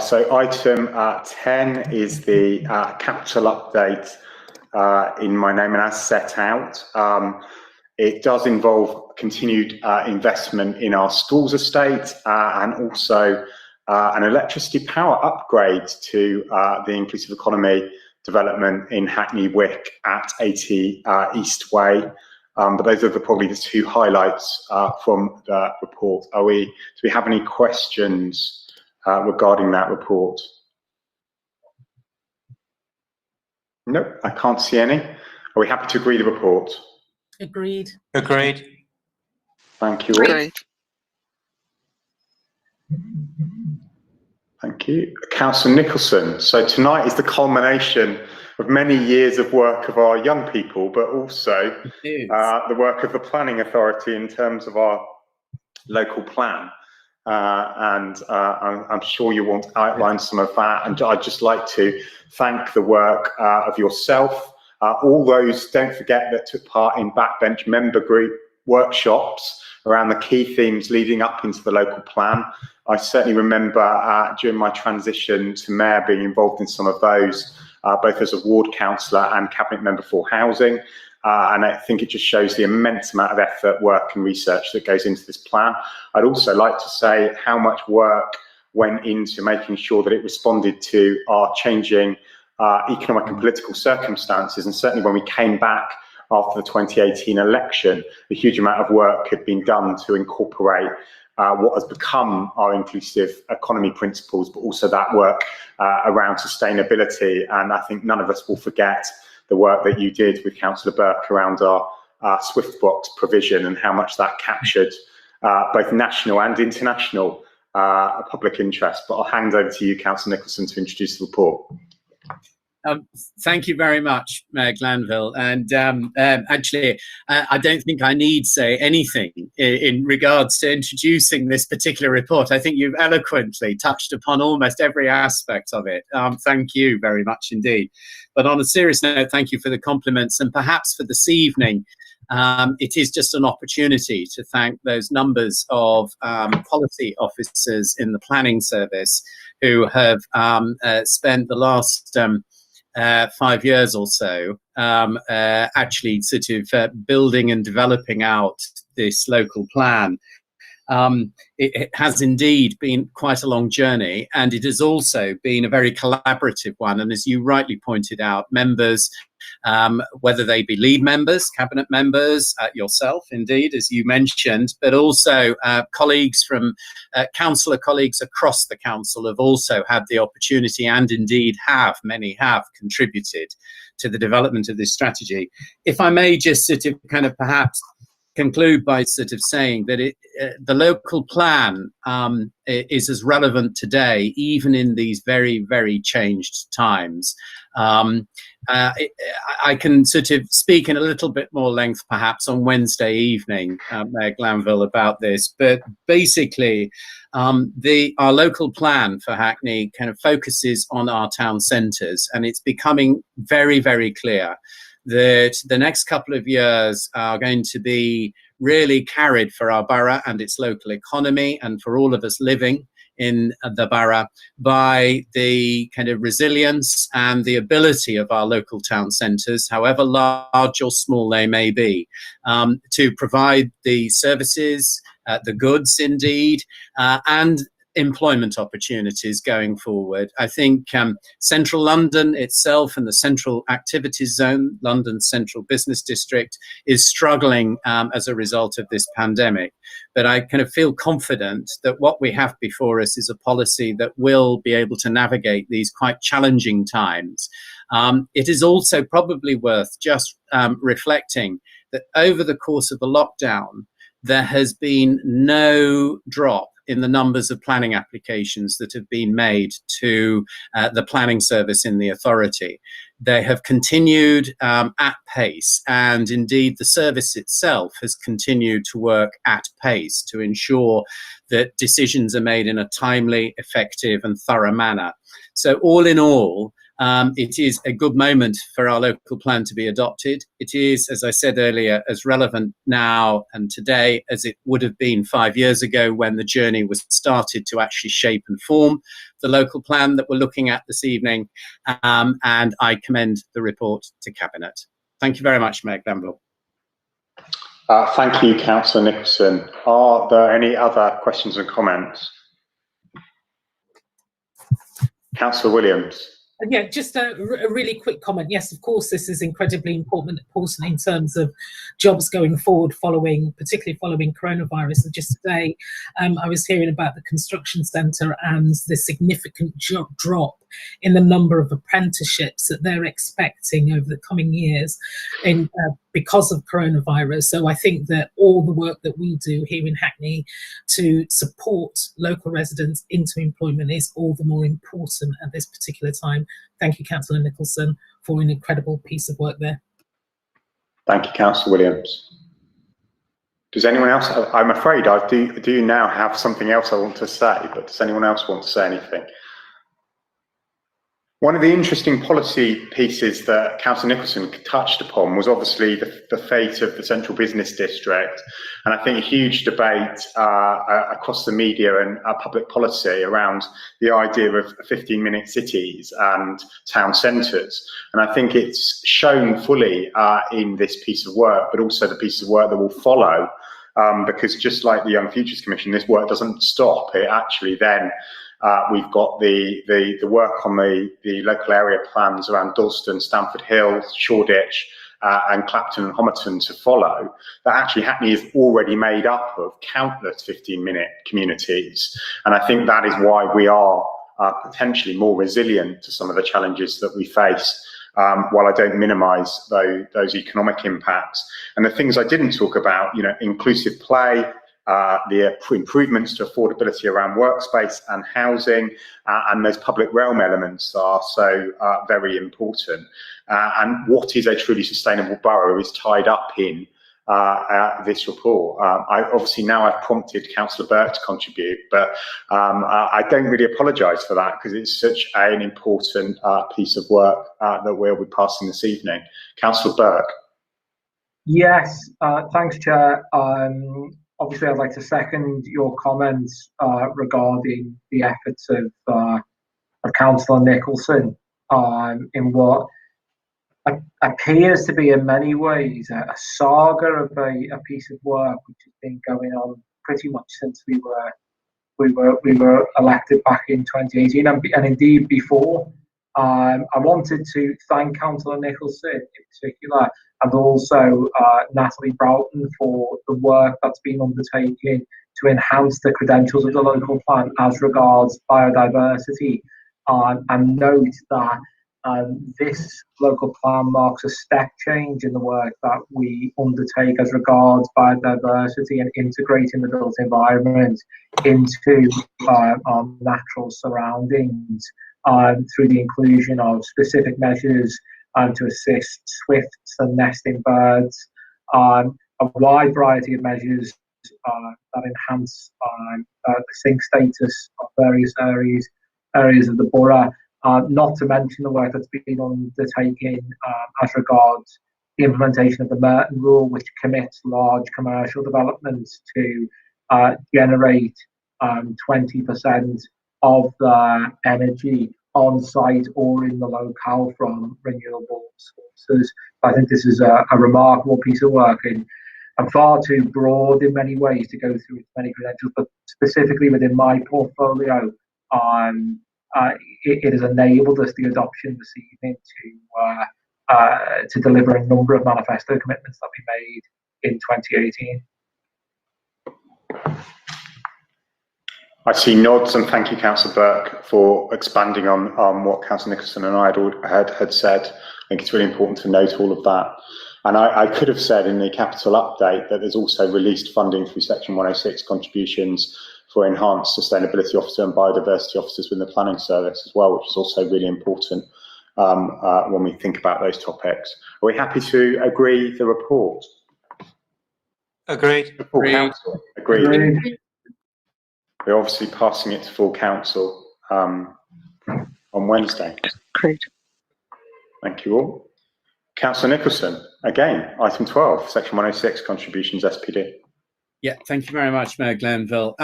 So item 10 is the capital update in my name, and as set out, it does involve continued investment in our schools estate and also an electricity power upgrade to the inclusive economy development in Hackney Wick at 80 East Way. But those are probably the two highlights from the report. Do we have any questions regarding that report? Nope, I can't see any. Are we happy to agree the report? Agreed. Agreed. Thank you all. Agreed. Thank you. Councillor Nicholson. So tonight is the culmination of many years of work of our young people, but also the work of the Planning Authority in terms of our local plan. I'm sure you want to outline some of that, and I'd just like to thank the work of yourself, all those, don't forget, that took part in backbench member group workshops around the key themes leading up into the local plan. I certainly remember during my transition to mayor being involved in some of those, both as a ward councillor and cabinet member for housing. And I think it just shows the immense amount of effort, work and research that goes into this plan. I'd also like to say how much work went into making sure that it responded to our changing economic and political circumstances. And certainly when we came back after the 2018 election, a huge amount of work had been done to incorporate what has become our inclusive economy principles, but also that work around sustainability. And I think none of us will forget the work that you did with Councillor Burke around our Swiftbox provision and how much that captured both national and international public interest. But I'll hand over to you, Councillor Nicholson, to introduce the report. Thank you very much, Mayor Glanville. And actually, I don't think I need say anything in regards to introducing this particular report. I think you've eloquently touched upon almost every aspect of it. Thank you very much indeed. But on a serious note, thank you for the compliments, and perhaps for this evening, it is just an opportunity to thank those numbers of policy officers in the planning service who have spent the last 5 years or so actually sort of building and developing out this local plan. It has indeed been quite a long journey, and it has also been a very collaborative one. And as you rightly pointed out, members, whether they be lead members, cabinet members, yourself indeed, as you mentioned, but also colleagues from councillor colleagues across the council have also had the opportunity, and indeed many have contributed to the development of this strategy. If I may just sort of kind of perhaps conclude by sort of saying that the local plan is as relevant today, even in these very, very changed times. I can sort of speak in a little bit more length perhaps on Wednesday evening, Mayor Glanville, about this, but basically our local plan for Hackney kind of focuses on our town centres, and it's becoming very, very clear that the next couple of years are going to be really carried for our borough and its local economy, and for all of us living in the borough, by the kind of resilience and the ability of our local town centres, however large or small they may be, to provide the services, the goods indeed, and employment opportunities going forward. I think central London itself and the central activities zone, London Central Business District, is struggling as a result of this pandemic. But I kind of feel confident that what we have before us is a policy that will be able to navigate these quite challenging times. It is also probably worth just reflecting that over the course of the lockdown, there has been no drop in the numbers of planning applications that have been made to the planning service in the authority. they have continued at pace, and indeed the service itself has continued to work at pace to ensure that decisions are made in a timely, effective and thorough manner. So all in all, it is a good moment for our local plan to be adopted. It is, as I said earlier, as relevant now and today as it would have been 5 years ago when the journey was started to actually shape and form the local plan that we're looking at this evening. And I commend the report to Cabinet. Thank you very much, Mayor Glanville. Thank you, Councillor Nicholson. Are there any other questions and comments? Councillor Williams. Yeah, just a really quick comment. Yes, of course, this is incredibly important in terms of jobs going forward, particularly following coronavirus. And just today, I was hearing about the construction centre and the significant drop in the number of apprenticeships that they're expecting over the coming years because of coronavirus. So I think that all the work that we do here in Hackney to support local residents into employment is all the more important at this particular time. Thank you, Councillor Nicholson, for an incredible piece of work there. Thank you, Councillor Williams. Does anyone else? I'm afraid I do now have something else I want to say, but does anyone else want to say anything? One of the interesting policy pieces that Councillor Nicholson touched upon was obviously the fate of the Central Business District, and I think a huge debate across the media and public policy around the idea of 15-minute cities and town centres. And I think it's shown fully in this piece of work, but also the piece of work that will follow, because just like the Young Futures Commission, this work doesn't stop. It actually then we've got the work on the local area plans around Dalston, Stamford Hill, Shoreditch, and Clapton and Homerton to follow. That actually Hackney is already made up of countless 15-minute communities, and I think that is why we are potentially more resilient to some of the challenges that we face. While I don't minimise those economic impacts, and the things I didn't talk about, inclusive play. The improvements to affordability around workspace and housing, and those public realm elements are so very important. And what is a truly sustainable borough is tied up in this report. I've prompted Councillor Burke to contribute, but I don't really apologise for that because it's such an important piece of work that we'll be passing this evening. Councillor Burke. Yes, thanks, Chair. Obviously, I'd like to second your comments regarding the efforts of Councillor Nicholson in what appears to be, in many ways, a saga of a piece of work which has been going on pretty much since we were elected back in 2018, and indeed before. I wanted to thank Councillor Nicholson in particular, and also Natalie Broughton for the work that's been undertaken to enhance the credentials of the local plan as regards biodiversity, and note that this local plan marks a step change in the work that we undertake as regards biodiversity and integrating the built environment into our natural surroundings through the inclusion of specific measures to assist swifts and nesting birds, a wide variety of measures that enhance the sink status of various areas of the borough, not to mention the work that's been undertaken as regards the implementation of the Merton Rule, which commits large commercial developments to generate 20% of the energy on site or in the locale from renewable sources. I think this is a remarkable piece of work and far too broad in many ways to go through its many credentials, but specifically within my portfolio, it has enabled us the adoption this evening to deliver a number of manifesto commitments that we made in 2018. I see nods, and thank you, Councillor Burke, for expanding on what Councillor Nicholson and I had said. I think it's really important to note all of that. And I could have said in the capital update that there's also released funding through Section 106 contributions for enhanced sustainability officer and biodiversity officers within the planning service as well, which is also really important when we think about those topics. Are we happy to agree the report? Agreed. Full council. Agreed. We're obviously passing it to full council on Wednesday. Agreed. Thank you all. Councillor Nicholson, again, item 12, section 106, contributions SPD. Yeah, thank you very much, Mayor Glanville.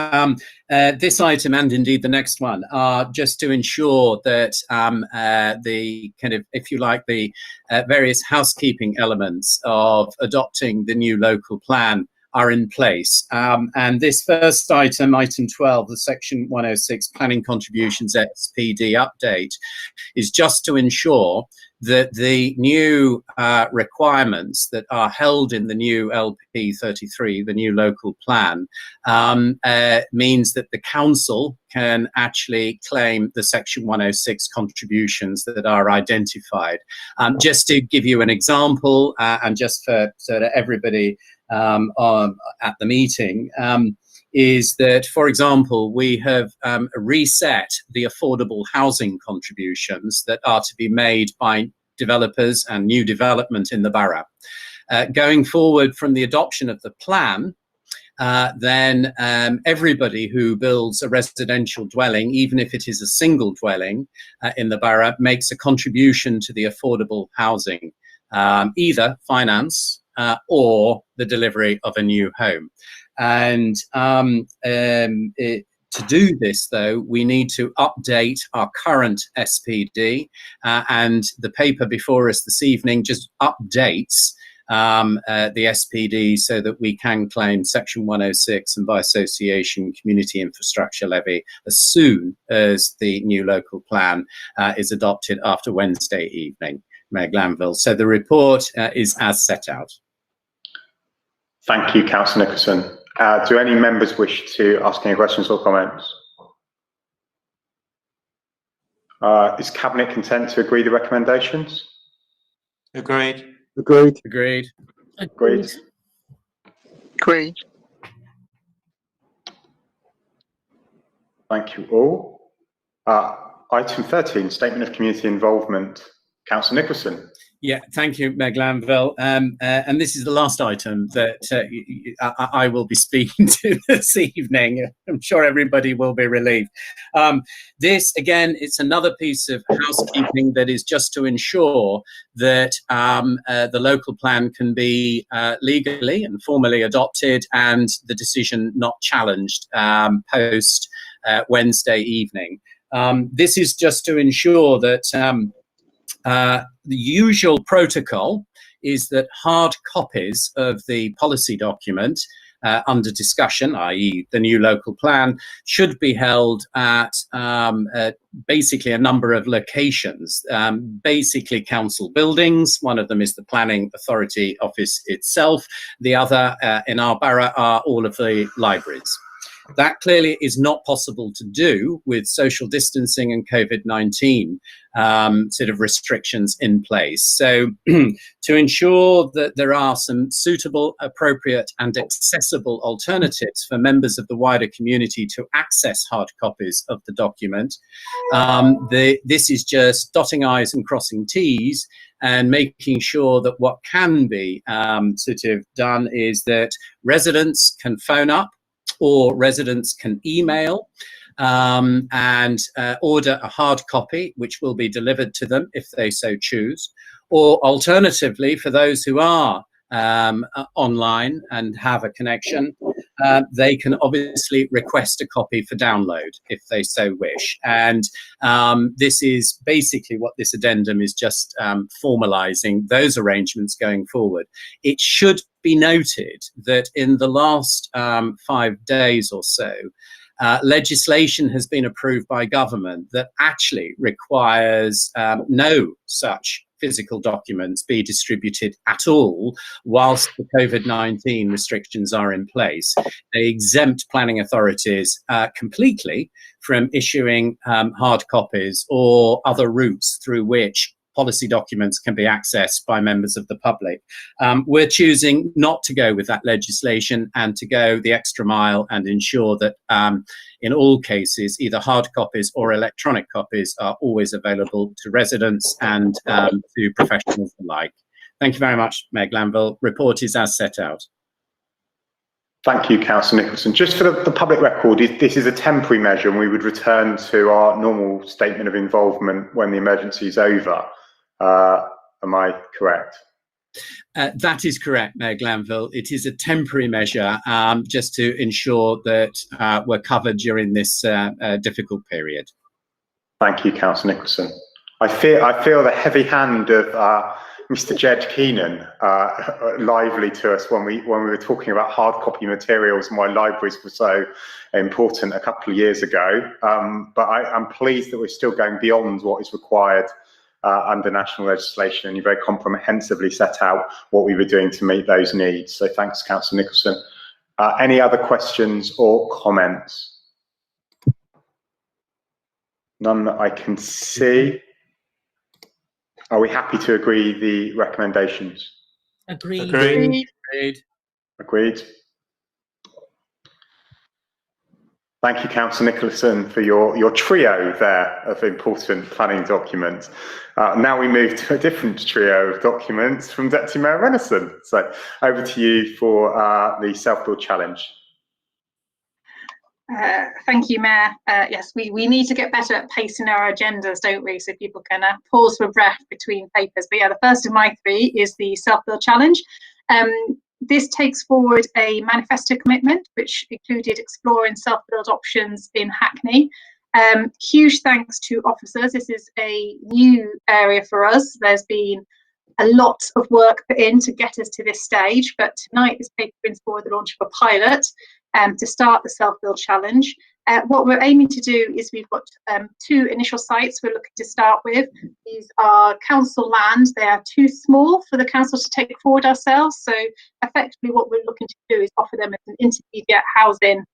This item and indeed the next one are just to ensure that the kind of, if you like, the various housekeeping elements of adopting the new local plan are in place. And this first item, item 12, the section 106 planning contributions SPD update, is just to ensure that the new requirements that are held in the new LP 33, the new local plan, means that the council can actually claim the section 106 contributions that are identified. Just to give you an example, and just for sort of everybody at the meeting, is that, for example, we have reset the affordable housing contributions that are to be made by developers and new development in the borough. Going forward from the adoption of the plan, then everybody who builds a residential dwelling, even if it is a single dwelling in the borough, makes a contribution to the affordable housing, either finance or the delivery of a new home. And to do this, though, we need to update our current SPD, and the paper before us this evening just updates the SPD so that we can claim section 106 and by association community infrastructure levy as soon as the new local plan is adopted after Wednesday evening, Mayor Glanville. So the report is as set out. Thank you, Councillor Nicholson. Do any members wish to ask any questions or comments? Is Cabinet content to agree the recommendations? Agreed. Agreed. Agreed. Agreed. Agreed. Thank you all. Item 13, statement of community involvement. Councillor Nicholson. Yeah, thank you, Mayor Glanville. And this is the last item that I will be speaking to this evening. I'm sure everybody will be relieved. This, again, it's another piece of housekeeping that is just to ensure that the local plan can be legally and formally adopted and the decision not challenged post Wednesday evening. This is just to ensure that the usual protocol is that hard copies of the policy document under discussion, i.e. the new local plan, should be held at basically a number of locations, basically council buildings. One of them is the Planning Authority office itself. The other in our borough are all of the libraries. That clearly is not possible to do with social distancing and COVID-19 sort of restrictions in place. So to ensure that there are some suitable, appropriate and accessible alternatives for members of the wider community to access hard copies of the document, this is just dotting I's and crossing T's and making sure that what can be sort of done is that residents can phone up or residents can email and order a hard copy, which will be delivered to them if they so choose. Or alternatively, for those who are online and have a connection, they can obviously request a copy for download if they so wish. And this is basically what this addendum is just formalising those arrangements going forward. It should be noted that in the last 5 days or so, legislation has been approved by government that actually requires no such physical documents be distributed at all whilst the COVID-19 restrictions are in place. They exempt planning authorities completely from issuing hard copies or other routes through which policy documents can be accessed by members of the public. We're choosing not to go with that legislation and to go the extra mile and ensure that in all cases, either hard copies or electronic copies are always available to residents and to professionals alike. Thank you very much, Mayor Glanville. Report is as set out. Thank you, Councillor Nicholson. Just for the public record, this is a temporary measure and we would return to our normal statement of involvement when the emergency is over. Am I correct? That is correct, Mayor Glanville. It is a temporary measure just to ensure that we're covered during this difficult period. Thank you, Councillor Nicholson. I feel the heavy hand of Mr. Jed Keenan lively to us when we were talking about hard copy materials and why libraries were so important a couple of years ago. But I'm pleased that we're still going beyond what is required under national legislation, and you very comprehensively set out what we were doing to meet those needs. So thanks, Councillor Nicholson. Any other questions or comments? None that I can see. Are we happy to agree the recommendations? Agreed. Agreed. Thank you, Councillor Nicholson, for your trio there of important planning documents. Now we move to a different trio of documents from Deputy Mayor Renison. So over to you for the self-build challenge. Thank you, Mayor. Yes, we need to get better at pacing our agendas, don't we? So people can pause for breath between papers. But yeah, the first of my three is the self-build challenge. This takes forward a manifesto commitment, which included exploring self-build options in Hackney. Huge thanks to officers. This is a new area for us. There's been a lot of work put in to get us to this stage, but tonight this paper brings forward the launch of a pilot to start the self-build challenge. What we're aiming to do is we've got two initial sites we're looking to start with. These are council land. They are too small for the council to take forward ourselves. So effectively what we're looking to do is offer them as an intermediate housing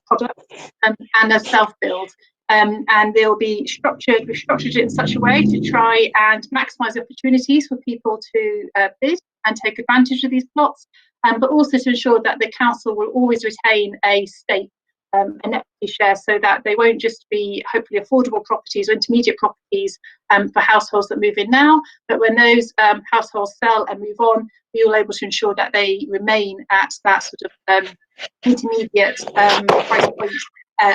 product and a self-build. And they'll be structured, we've structured it in such a way to try and maximise opportunities for people to bid and take advantage of these plots, but also to ensure that the council will always retain a stake, an equity share, so that they won't just be hopefully affordable properties or intermediate properties for households that move in now, but when those households sell and move on, we're able to ensure that they remain at that sort of intermediate price point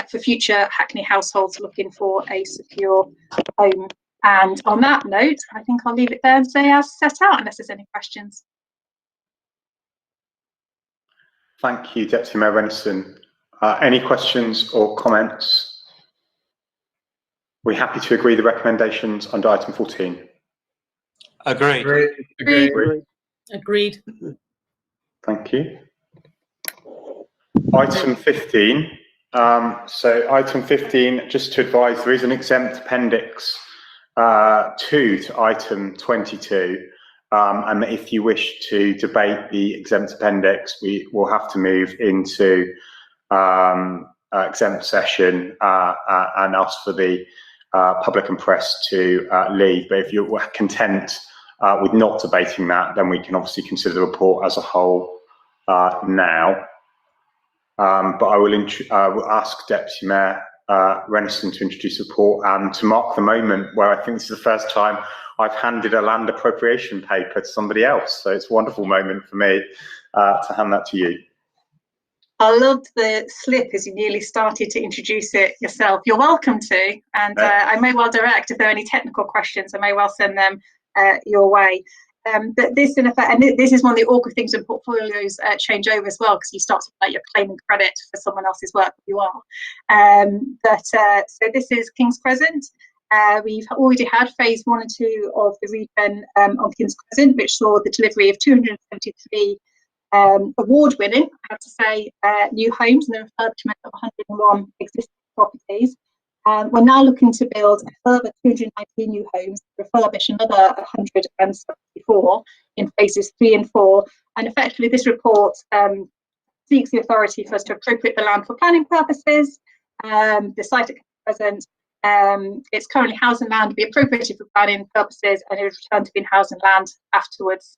for future Hackney households looking for a secure home. And on that note, I think I'll leave it there and say as set out, unless there's any questions. Thank you, Deputy Mayor Renison. Any questions or comments? We're happy to agree the recommendations under item 14. Agreed. Agreed. Thank you. Item 15. So item 15, just to advise, there is an exempt appendix 2 to item 22. And if you wish to debate the exempt appendix, we will have to move into exempt session and ask for the public and press to leave. But if you're content with not debating that, then we can obviously consider the report as a whole now. But I will ask Deputy Mayor Renison to introduce the report and to mark the moment where I think this is the first time I've handed a land appropriation paper to somebody else. So it's a wonderful moment for me to hand that to you. I loved the slip as you nearly started to introduce it yourself. You're welcome to, and I may well direct if there are any technical questions, I may well send them your way. But this, in effect, and this is one of the awkward things when portfolios change over as well, because you start to feel like you're claiming credit for someone else's work. You are. So this is King's Crescent. We've already had phase 1 and 2 of the regen on King's Crescent, which saw the delivery of 273 award-winning, I have to say, new homes and the refurbishment of 101 existing properties. We're now looking to build a further 219 new homes, refurbish another 174 in phases 3 and 4. And effectively, this report seeks the authority for us to appropriate the land for planning purposes, the site at Present, It's currently housing land, would be appropriated for planning purposes, and it would return to being housing land afterwards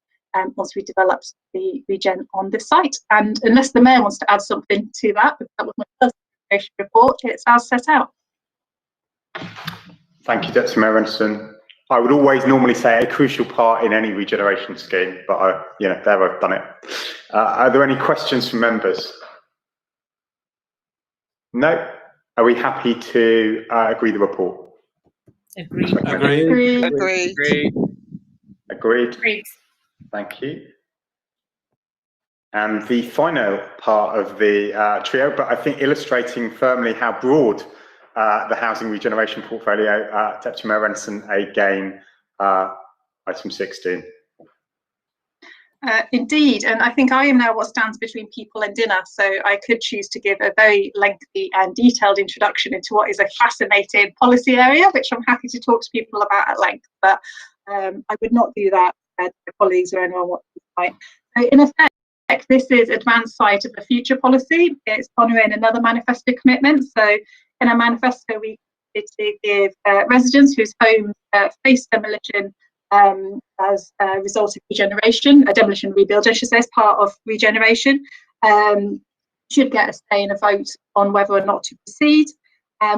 once we developed the regen on this site. And unless the Mayor wants to add something to that, because that was my first information report, it's as set out. Thank you, Deputy Mayor Renson. I would always normally say a crucial part in any regeneration scheme, but there I've done it. Are there any questions from members? No? Are we happy to agree the report? Agreed. Agreed. Agreed. Thank you. And the final part of the trio, but I think illustrating firmly how broad the housing regeneration portfolio, Deputy Mayor Renson, again, item 16. Indeed, and I think I am now what stands between people and dinner, so I could choose to give a very lengthy and detailed introduction into what is a fascinating policy area, which I'm happy to talk to people about at length, but I would not do that to colleagues or anyone watching tonight. So in effect, this is advanced sight of a future policy. It's honouring another manifesto commitment. So in our manifesto, we did to give residents whose homes face demolition as a result of regeneration, a demolition rebuild, I should say, as part of regeneration, should get a say in a vote on whether or not to proceed.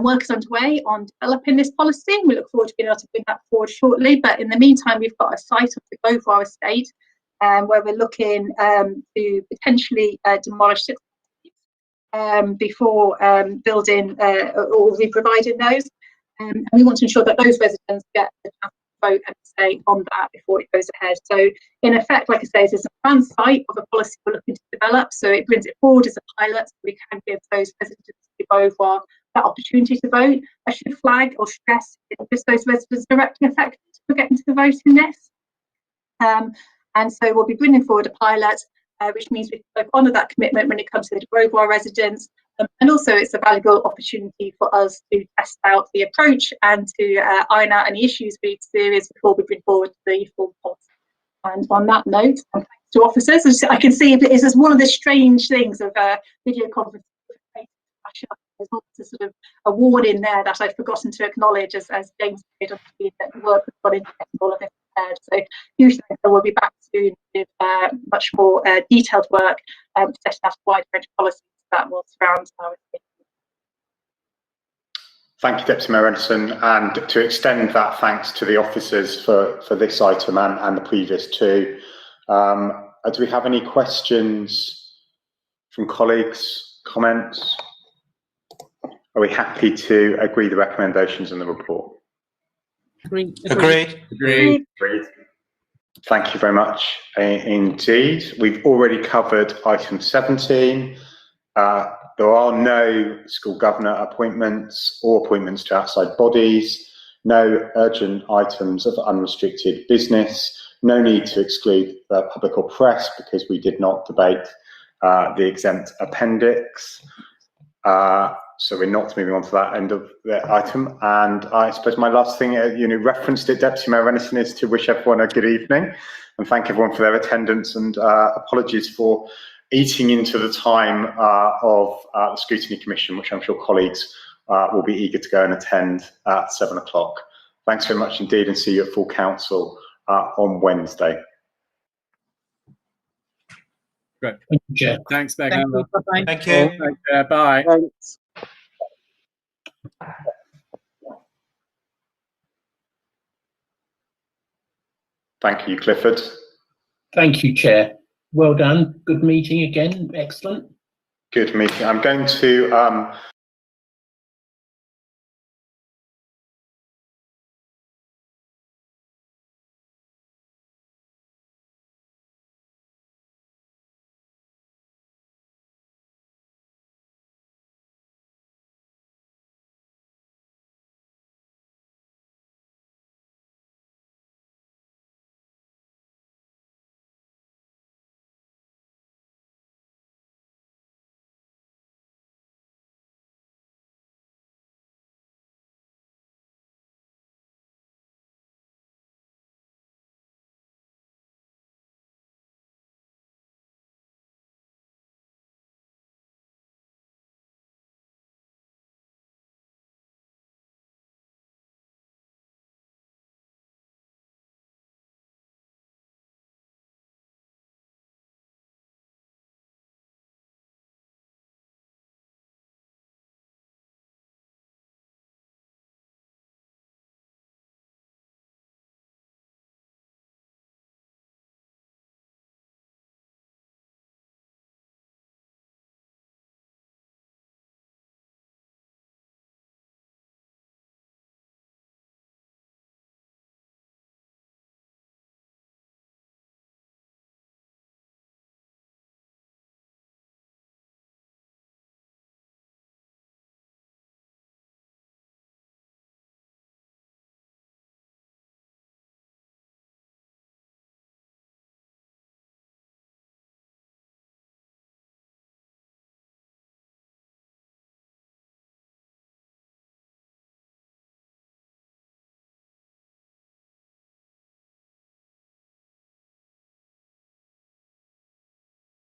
Work is underway on developing this policy. We look forward to being able to bring that forward shortly. But in the meantime, we've got a site on the Beauvoir estate where we're looking to potentially demolish 6 before building or re-providing those. And we want to ensure that those residents get the chance to vote and say on that before it goes ahead. So in effect, like I say, it's an advanced site of a policy we're looking to develop. So it brings it forward as a pilot so we can give those residents of Beauvoir that opportunity to vote. I should flag or stress it's those residents directly affected for getting to the vote in this. And so we'll be bringing forward a pilot, which means we can honour that commitment when it comes to the Beauvoir residents. And also it's a valuable opportunity for us to test out the approach and to iron out any issues we experience before we bring forward the full policy. And on that note, thanks to officers. I can see this is one of the strange things of video conferencing. There's also sort of a warning there that I've forgotten to acknowledge as James did on the work we've got into getting all of this prepared. So usually we'll be back soon with much more detailed work to set out a wide range of policies that will surround our estate. Thank you, Deputy Mayor Renson, and to extend that thanks to the officers for this item and the previous two. Do we have any questions from colleagues, comments? Are we happy to agree the recommendations in the report? Agreed. Thank you very much indeed. We've already covered item 17. There are no school governor appointments or appointments to outside bodies, no urgent items of unrestricted business, no need to exclude the public or press because we did not debate the exempt appendix. So we're not moving on to that end of the item. And I suppose my last thing, referenced it, Deputy Mayor Renison, is to wish everyone a good evening and thank everyone for their attendance, and apologies for eating into the time of the Scrutiny Commission, which I'm sure colleagues will be eager to go and attend at 7 o'clock. Thanks very much indeed, and see you at full council on Wednesday. Great. Thank you, Chair. Thanks, Meg. Thank you. Bye. Thanks. Thank you, Clifford. Thank you, Chair. Well done. Good meeting again. Excellent. Good meeting. I'm going to